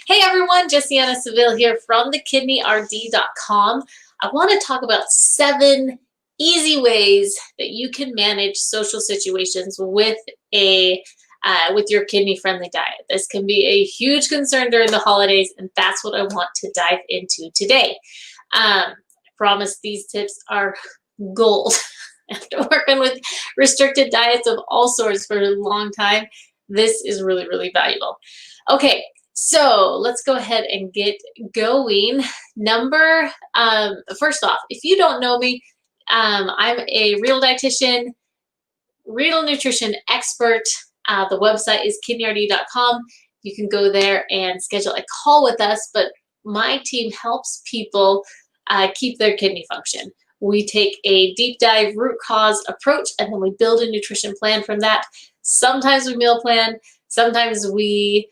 Hey everyone, Jessiana Seville here from thekidneyrd.com. I want to talk about 7 easy ways that you can manage social situations with your kidney-friendly diet. This can be a huge concern during the holidays, and that's what I want to dive into today. I promise these tips are gold. After working with restricted diets of all sorts for a long time, this is really, really valuable. Okay, so let's go ahead and get going. First off, if you don't know me, I'm a renal dietitian, renal nutrition expert. The website is kidneyrd.com. You can go there and schedule a call with us, but my team helps people keep their kidney function. We take a deep dive root cause approach, and then we build a nutrition plan from that. Sometimes we meal plan, sometimes we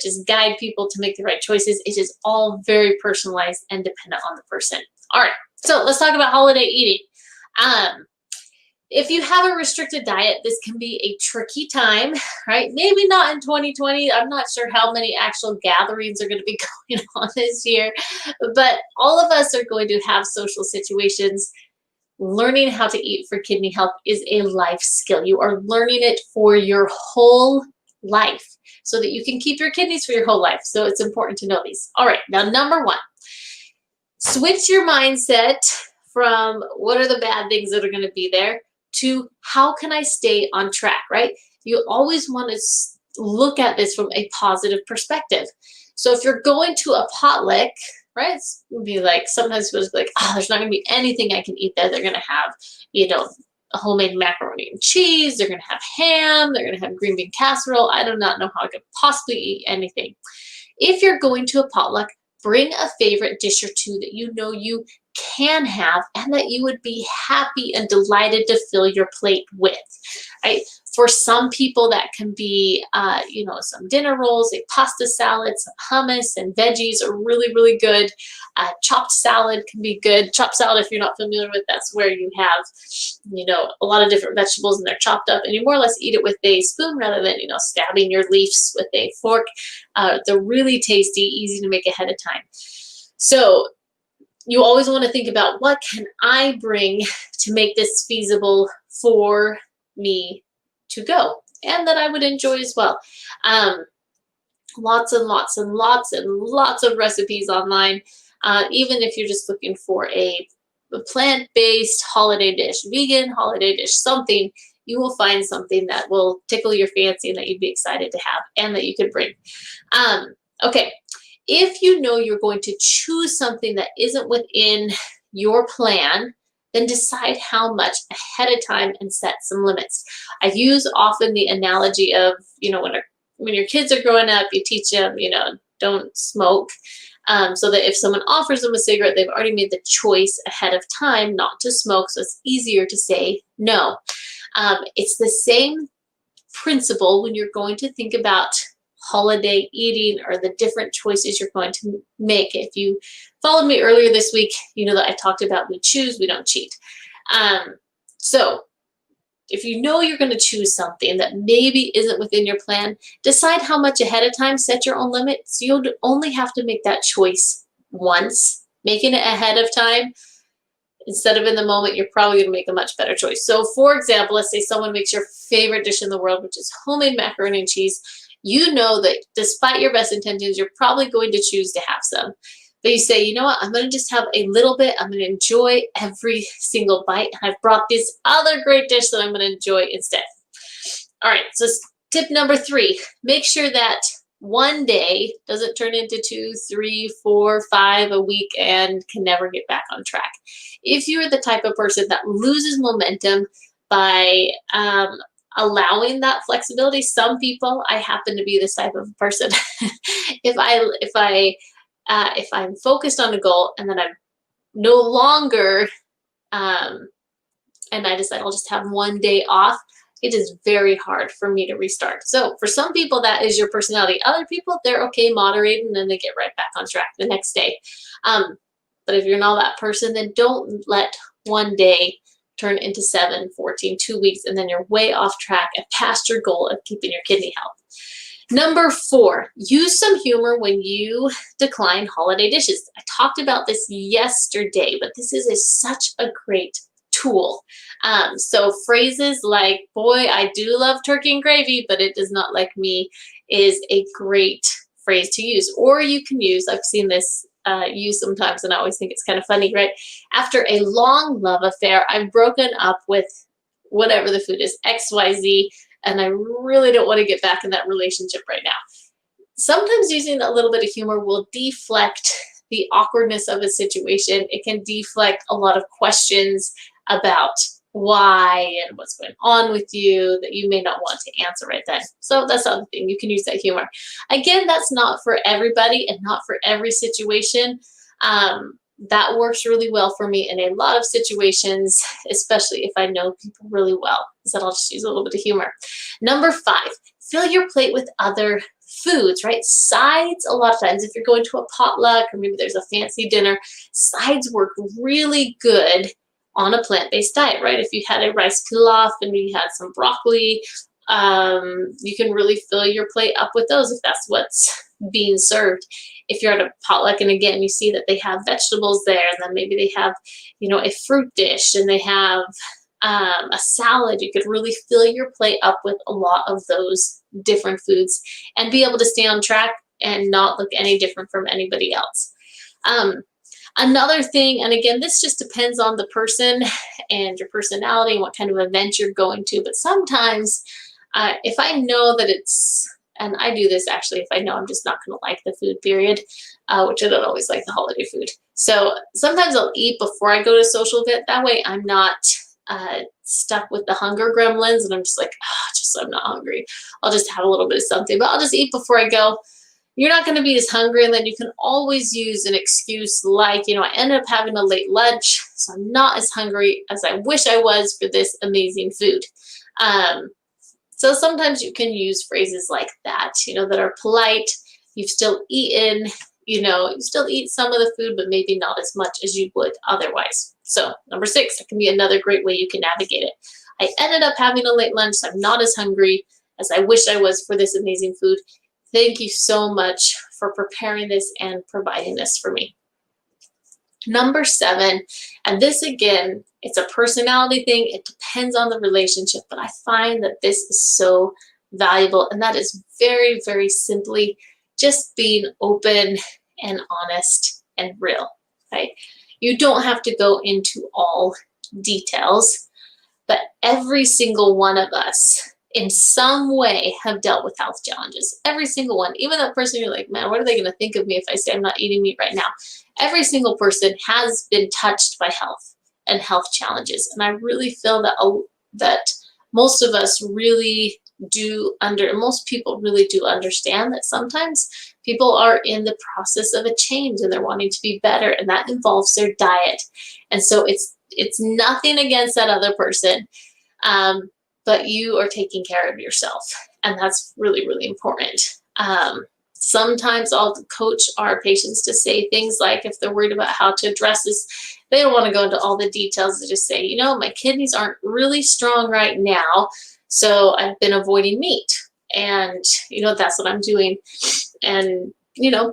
just guide people to make the right choices. It is all very personalized and dependent on the person. All right, so let's talk about holiday eating. If you have a restricted diet, this can be a tricky time, right? Maybe not in 2020. I'm not sure how many actual gatherings are going to be going on this year, but all of us are going to have social situations. Learning how to eat for kidney health is a life skill. You are learning it for your whole life so that you can keep your kidneys for your whole life. So it's important to know these. All right, now number 1, switch your mindset from what are the bad things that are going to be there to how can I stay on track, right? You always want to look at this from a positive perspective. So if you're going to a potluck, right, it's going to be like, sometimes people be like, oh, there's not going to be anything I can eat there. They're going to have, a homemade macaroni and cheese. They're going to have ham. They're going to have green bean casserole. I do not know how I could possibly eat anything. If you're going to a potluck, bring a favorite dish or two that you know you can have and that you would be happy and delighted to fill your plate with, right? For some people that can be, some dinner rolls, a pasta salad, some hummus and veggies are really, really good. Chopped salad can be good. Chopped salad, if you're not familiar with, that's where you have, a lot of different vegetables and they're chopped up and you more or less eat it with a spoon rather than, stabbing your leaves with a fork. They're really tasty, easy to make ahead of time. So you always want to think about what can I bring to make this feasible for me to go and that I would enjoy as well. Lots and lots and lots and lots of recipes online. Even if you're just looking for a plant-based holiday dish, vegan holiday dish, something, you will find something that will tickle your fancy and that you'd be excited to have and that you could bring. Okay. If you know you're going to choose something that isn't within your plan, then decide how much ahead of time and set some limits. I use often the analogy of, when your kids are growing up, you teach them, don't smoke, so that if someone offers them a cigarette, they've already made the choice ahead of time not to smoke, so it's easier to say no. It's the same principle when you're going to think about holiday eating or the different choices you're going to make. If you followed me earlier this week, you know that I talked about we choose, we don't cheat. So if you know you're going to choose something that maybe isn't within your plan, decide how much ahead of time, set your own limits. You'll only have to make that choice once. Making it ahead of time instead of in the moment, you're probably going to make a much better choice. So for example, let's say someone makes your favorite dish in the world, which is homemade macaroni and cheese. You know that despite your best intentions, you're probably going to choose to have some. But you say, you know what, I'm going to just have a little bit. I'm going to enjoy every single bite. And I've brought this other great dish that I'm going to enjoy instead. All right, so tip number 3, make sure that one day doesn't turn into 2, 3, 4, 5 a week and can never get back on track. If you're the type of person that loses momentum by allowing that flexibility, some people, I happen to be this type of person. if I'm focused on a goal and then I'm no longer, and I decide I'll just have one day off, it is very hard for me to restart. So for some people, that is your personality. Other people, they're okay moderating and then they get right back on track the next day. But if you're not that person, then don't let one day turn into 7, 14, 2 weeks, and then you're way off track and past your goal of keeping your kidney health. Number 4, use some humor when you decline holiday dishes. I talked about this yesterday, but this is such a great tool. So phrases like, boy, I do love turkey and gravy, but it does not like me, is a great phrase to use. Or you can use, I've seen this used sometimes, and I always think it's kind of funny, right? After a long love affair, I've broken up with whatever the food is, XYZ, and I really don't want to get back in that relationship right now. Sometimes using a little bit of humor will deflect the awkwardness of a situation. It can deflect a lot of questions about why and what's going on with you that you may not want to answer right then. So that's the other thing. You can use that humor. Again, that's not for everybody and not for every situation. That works really well for me in a lot of situations, especially if I know people really well, is that I'll just use a little bit of humor. Number 5, fill your plate with other foods, right? Sides, a lot of times, if you're going to a potluck or maybe there's a fancy dinner, sides work really good on a plant-based diet, right? If you had a rice pilaf and you had some broccoli, you can really fill your plate up with those if that's what's being served. If you're at a potluck and again you see that they have vegetables there, and then maybe they have, a fruit dish and they have a salad, you could really fill your plate up with a lot of those different foods and be able to stay on track and not look any different from anybody else. Another thing, and again, this just depends on the person and your personality and what kind of event you're going to, but sometimes if I know that it's, and I do this actually if I know I'm just not going to like the food, period, which I don't always like the holiday food. So sometimes I'll eat before I go to a social event. That way I'm not stuck with the hunger gremlins and I'm just like, I'm not hungry. I'll just have a little bit of something, but I'll just eat before I go. You're not going to be as hungry, and then you can always use an excuse like, I ended up having a late lunch, so I'm not as hungry as I wish I was for this amazing food. So sometimes you can use phrases like that, that are polite. You've still eaten, you still eat some of the food, but maybe not as much as you would otherwise. So number 6, that can be another great way you can navigate it. I ended up having a late lunch, so I'm not as hungry as I wish I was for this amazing food. Thank you so much for preparing this and providing this for me. Number 7, and this again, it's a personality thing. It depends on the relationship, but I find that this is so valuable, and that is very, very simply just being open and honest and real, right? You don't have to go into all details, but every single one of us in some way have dealt with health challenges. Every single one. Even that person you're like, man, what are they going to think of me if I say I'm not eating meat right now? Every single person has been touched by health and health challenges. And I really feel that most of us really most people really do understand that sometimes people are in the process of a change and they're wanting to be better, and that involves their diet. And so it's nothing against that other person. But you are taking care of yourself, and that's really, really important. Sometimes I'll coach our patients to say things like, if they're worried about how to address this, they don't want to go into all the details. They just say, my kidneys aren't really strong right now, so I've been avoiding meat, and that's what I'm doing. And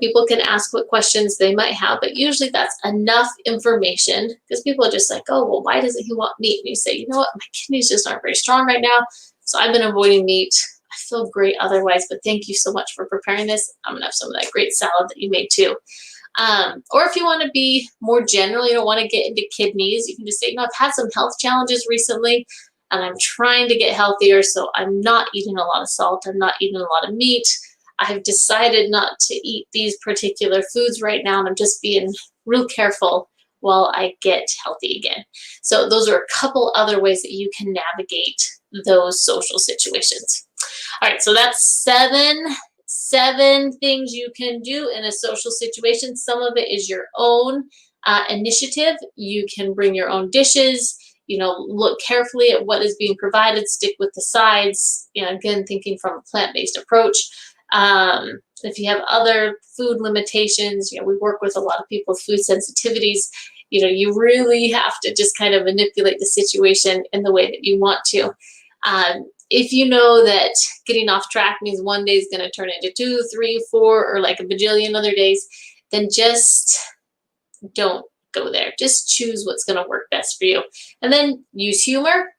people can ask what questions they might have, but usually that's enough information, because people are just like, oh, well, why doesn't he want meat? And you say, my kidneys just aren't very strong right now, so I've been avoiding meat. I feel great otherwise, but thank you so much for preparing this. I'm going to have some of that great salad that you made too. Or if you want to be more general, you don't want to get into kidneys, you can just say, I've had some health challenges recently, and I'm trying to get healthier, so I'm not eating a lot of salt, I'm not eating a lot of meat. I've decided not to eat these particular foods right now, and I'm just being real careful while I get healthy again. So those are a couple other ways that you can navigate those social situations. All right, so that's seven things you can do in a social situation. Some of it is your own initiative. You can bring your own dishes, look carefully at what is being provided, stick with the sides, again, thinking from a plant-based approach. If you have other food limitations, we work with a lot of people with food sensitivities. You really have to just kind of manipulate the situation in the way that you want to. if you know that getting off track means one day is going to turn into 2, 3, 4, or like a bajillion other days, then just don't go there. Just choose what's going to work best for you. And then use humor,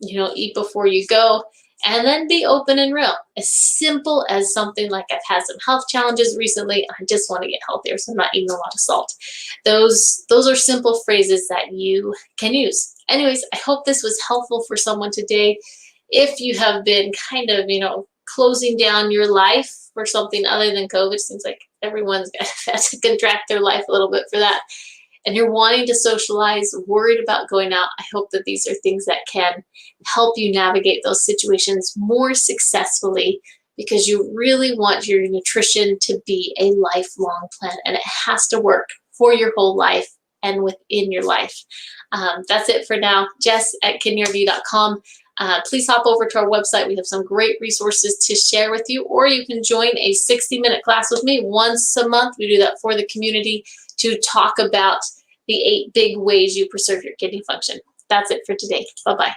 eat before you go, and then be open and real. As simple as something like, I've had some health challenges recently, I just want to get healthier, so I'm not eating a lot of salt. Those are simple phrases that you can use. Anyways, I hope this was helpful for someone today. If you have been kind of, closing down your life for something other than COVID, seems like everyone's had to contract their life a little bit for that, and you're wanting to socialize, worried about going out, I hope that these are things that can help you navigate those situations more successfully, because you really want your nutrition to be a lifelong plan, and it has to work for your whole life and within your life. That's it for now. Jess@kidneyrv.com. Please hop over to our website. We have some great resources to share with you, or you can join a 60-minute class with me once a month. We do that for the community to talk about the 8 big ways you preserve your kidney function. That's it for today. Bye-bye.